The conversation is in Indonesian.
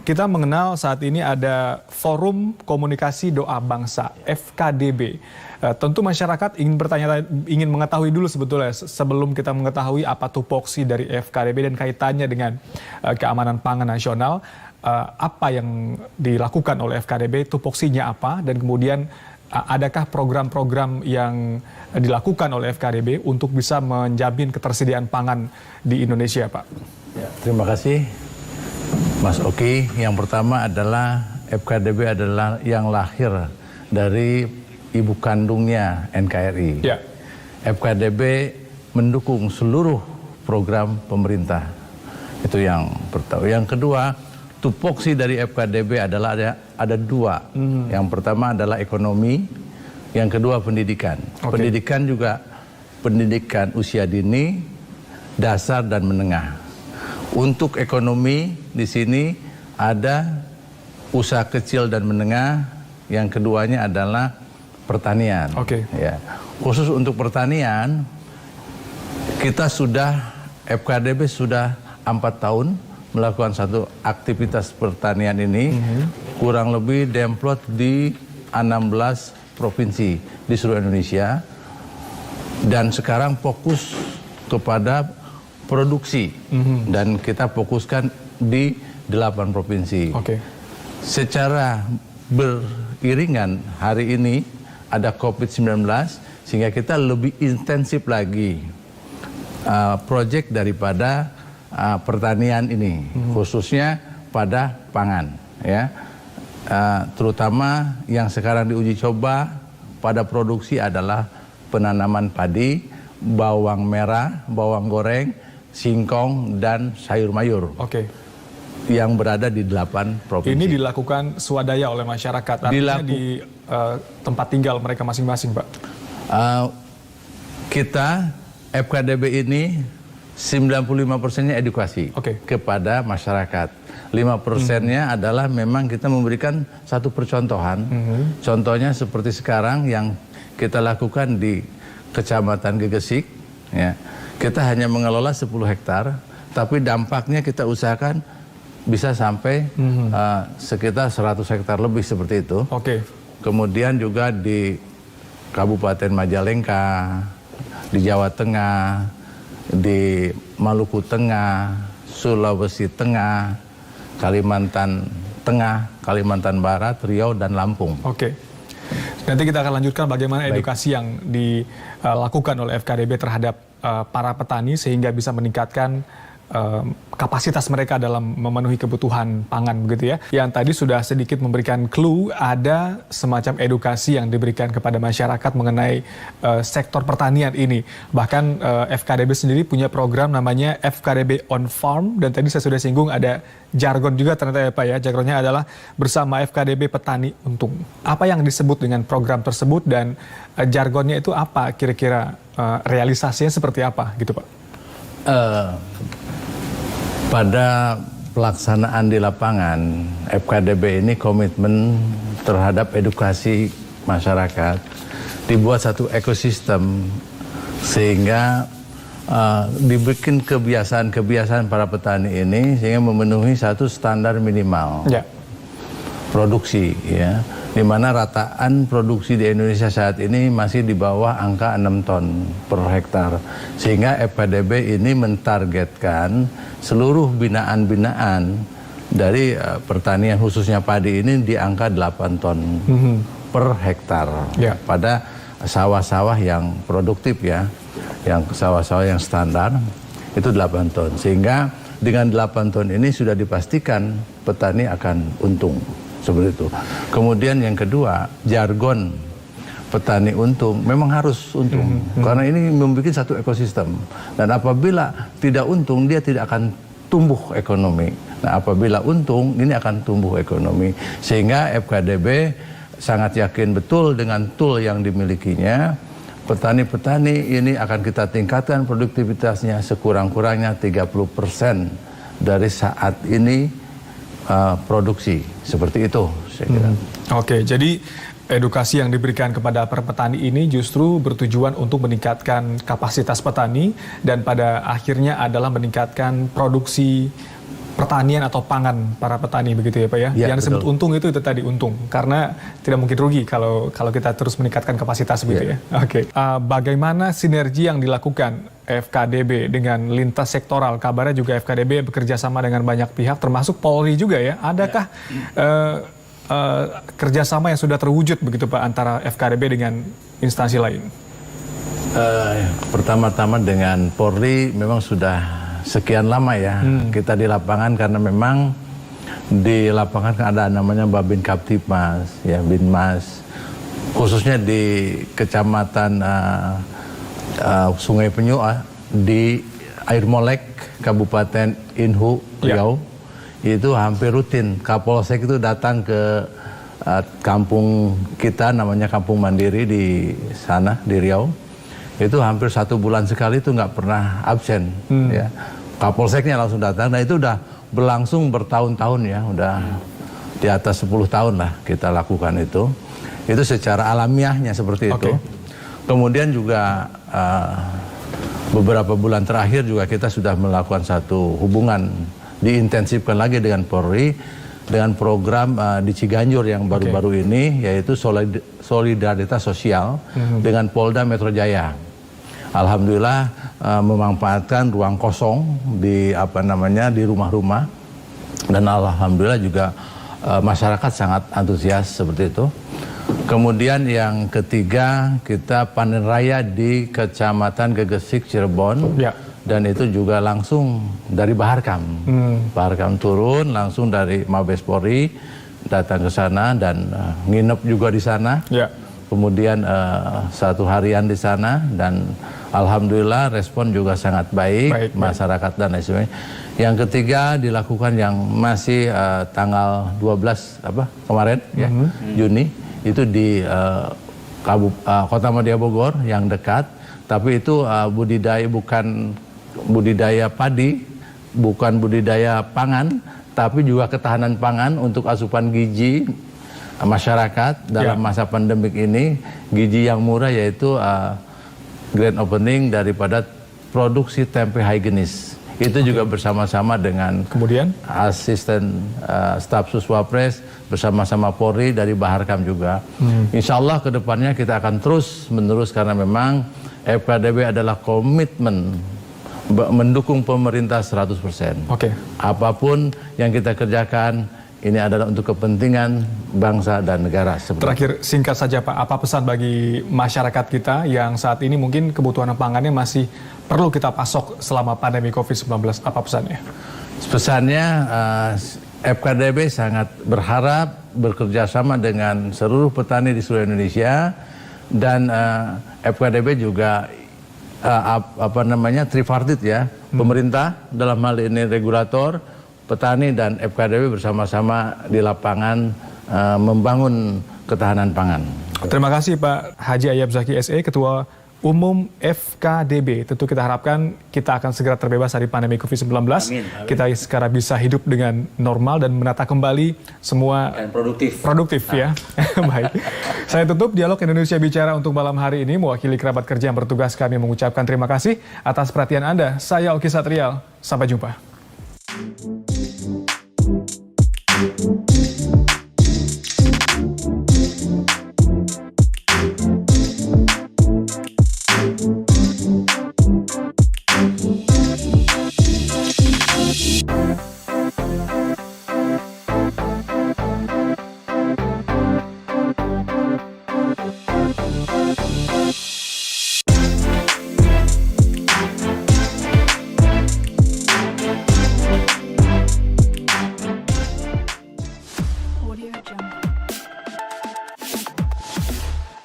Kita mengenal saat ini ada Forum Komunikasi Doa Bangsa, FKDB. Tentu masyarakat ingin mengetahui dulu sebetulnya sebelum kita mengetahui apa tupoksi dari FKDB dan kaitannya dengan keamanan pangan nasional, apa yang dilakukan oleh FKDB, tupoksinya apa, dan kemudian adakah program-program yang dilakukan oleh FKDB untuk bisa menjamin ketersediaan pangan di Indonesia, Pak? Ya, terima kasih. Mas Oki, yang pertama adalah FKDB adalah yang lahir dari ibu kandungnya NKRI. Ya. FKDB mendukung seluruh program pemerintah. Itu yang pertama. Yang kedua, tupoksi dari FKDB adalah ada dua. Yang pertama adalah ekonomi, yang kedua pendidikan. Okay. Pendidikan juga pendidikan usia dini, dasar dan menengah. Untuk ekonomi di sini ada usaha kecil dan menengah, yang keduanya adalah pertanian. Oke. Ya. Khusus untuk pertanian, kita FKDB sudah 4 tahun melakukan satu aktivitas pertanian ini, kurang lebih demplot di 16 provinsi di seluruh Indonesia, dan sekarang fokus kepada produksi, dan kita fokuskan di 8 provinsi. Oke. Secara beriringan hari ini ada COVID-19, sehingga kita lebih intensif lagi proyek daripada pertanian ini, khususnya pada pangan, ya. Terutama yang sekarang diuji coba pada produksi adalah penanaman padi, bawang merah, bawang goreng, singkong, dan sayur mayur. Oke. Yang berada di 8 provinsi. Ini dilakukan swadaya oleh masyarakat, artinya di tempat tinggal mereka masing-masing, Pak? Kita, FKDB ini 95%-nya edukasi kepada masyarakat. 5%-nya adalah memang kita memberikan satu percontohan. Contohnya seperti sekarang yang kita lakukan di Kecamatan Gegesik, ya. Kita hanya mengelola 10 hektar, tapi dampaknya kita usahakan bisa sampai sekitar 100 hektar lebih seperti itu. Oke. Kemudian juga di Kabupaten Majalengka, di Jawa Tengah, di Maluku Tengah, Sulawesi Tengah, Kalimantan Tengah, Kalimantan Barat, Riau, dan Lampung. Oke. Nanti kita akan lanjutkan bagaimana edukasi yang dilakukan oleh FKDB terhadap para petani sehingga bisa meningkatkan kapasitas mereka dalam memenuhi kebutuhan pangan, begitu ya. Yang tadi sudah sedikit memberikan clue, ada semacam edukasi yang diberikan kepada masyarakat mengenai sektor pertanian ini. Bahkan FKDB sendiri punya program namanya FKDB on Farm, dan tadi saya sudah singgung ada jargon juga ternyata ya Pak ya. Jargonnya adalah bersama FKDB Petani Untung. Apa yang disebut dengan program tersebut dan jargonnya itu apa kira-kira, realisasinya seperti apa gitu Pak? Pada pelaksanaan di lapangan, FKDB ini komitmen terhadap edukasi masyarakat, dibuat satu ekosistem sehingga dibikin kebiasaan-kebiasaan para petani ini sehingga memenuhi satu standar minimal produksi, ya, di mana rataan produksi di Indonesia saat ini masih di bawah angka 6 ton per hektar, sehingga FKDB ini mentargetkan seluruh binaan-binaan dari pertanian khususnya padi ini di angka 8 ton per hektar pada sawah-sawah yang produktif, ya, yang sawah-sawah yang standar itu 8 ton, sehingga dengan 8 ton ini sudah dipastikan petani akan untung. Seperti itu. Kemudian yang kedua, jargon petani untung memang harus untung, karena ini membuat satu ekosistem, dan apabila tidak untung dia tidak akan tumbuh ekonomi. Nah, apabila untung ini akan tumbuh ekonomi, sehingga FKDB sangat yakin betul dengan tool yang dimilikinya. Petani-petani ini akan kita tingkatkan produktivitasnya sekurang-kurangnya 30% dari saat ini produksi, seperti itu saya kira. Oke, jadi edukasi yang diberikan kepada para petani ini justru bertujuan untuk meningkatkan kapasitas petani dan pada akhirnya adalah meningkatkan produksi pertanian atau pangan para petani, begitu ya Pak ya? Ya, Yang disebut betul. untung itu tadi untung, karena tidak mungkin rugi kalau kita terus meningkatkan kapasitas begitu ya. Oke. Bagaimana sinergi yang dilakukan FKDB dengan lintas sektoral? Kabarnya juga FKDB bekerja sama dengan banyak pihak, termasuk Polri juga ya. Adakah kerjasama yang sudah terwujud begitu Pak antara FKDB dengan instansi lain? Pertama-tama dengan Polri memang sudah sekian lama ya kita di lapangan, karena memang di lapangan kan ada namanya Babin Kaptipmas, ya Binmas, khususnya di Kecamatan Sungai Penyu di Air Molek, Kabupaten Inhu, Riau. Itu hampir rutin Kapolsek itu datang ke kampung kita, namanya Kampung Mandiri di sana di Riau. Itu hampir 1 bulan sekali itu nggak pernah absen. Ya. Kapolseknya langsung datang, nah itu udah berlangsung bertahun-tahun ya, udah di atas 10 tahun lah kita lakukan itu secara alamiahnya seperti itu. Kemudian juga beberapa bulan terakhir juga kita sudah melakukan satu hubungan, diintensifkan lagi dengan Polri, dengan program di Ciganjur yang baru-baru ini, yaitu solidaritas sosial dengan Polda Metro Jaya. Alhamdulillah memanfaatkan ruang kosong di di rumah-rumah, dan alhamdulillah juga masyarakat sangat antusias seperti itu. Kemudian yang ketiga, kita panen raya di Kecamatan Gegesik, Cirebon, dan itu juga langsung dari Baharkam. Baharkam turun langsung dari Mabes Polri datang ke sana dan nginep juga di sana. Kemudian 1 harian di sana, dan alhamdulillah respon juga sangat baik, masyarakat dan lain sebagainya. Yang ketiga dilakukan yang masih tanggal 12 kemarin ya, Juni, itu di Kota Madya Bogor yang dekat, tapi itu bukan budidaya padi, bukan budidaya pangan, tapi juga ketahanan pangan untuk asupan gizi masyarakat dalam masa pandemik ini. Gizi yang murah yaitu grand opening daripada produksi tempe higienis. Itu juga bersama-sama dengan kemudian asisten staf Suswapres bersama-sama Polri dari Baharkam juga. Insya Allah kedepannya kita akan terus menerus, karena memang FKDB adalah komitmen mendukung pemerintah 100%. Apapun yang kita kerjakan, ini adalah untuk kepentingan bangsa dan negara. Terakhir, singkat saja Pak, apa pesan bagi masyarakat kita yang saat ini mungkin kebutuhan pangannya masih perlu kita pasok selama pandemi COVID-19? Apa pesannya? Pesannya, FKDB sangat berharap bekerja sama dengan seluruh petani di seluruh Indonesia, dan FKDB juga tripartit ya, pemerintah dalam hal ini regulator, petani dan FKDB bersama-sama di lapangan membangun ketahanan pangan. Terima kasih Pak Haji Ayab Zaki SE, Ketua Umum FKDB. Tentu kita harapkan kita akan segera terbebas dari pandemi COVID-19. Amin. Kita sekarang bisa hidup dengan normal dan menata kembali semua dan produktif ya. Baik. Saya tutup dialog Indonesia Bicara untuk malam hari ini. Mewakili kerabat kerja yang bertugas, kami mengucapkan terima kasih atas perhatian Anda. Saya Oki Satrial. Sampai jumpa.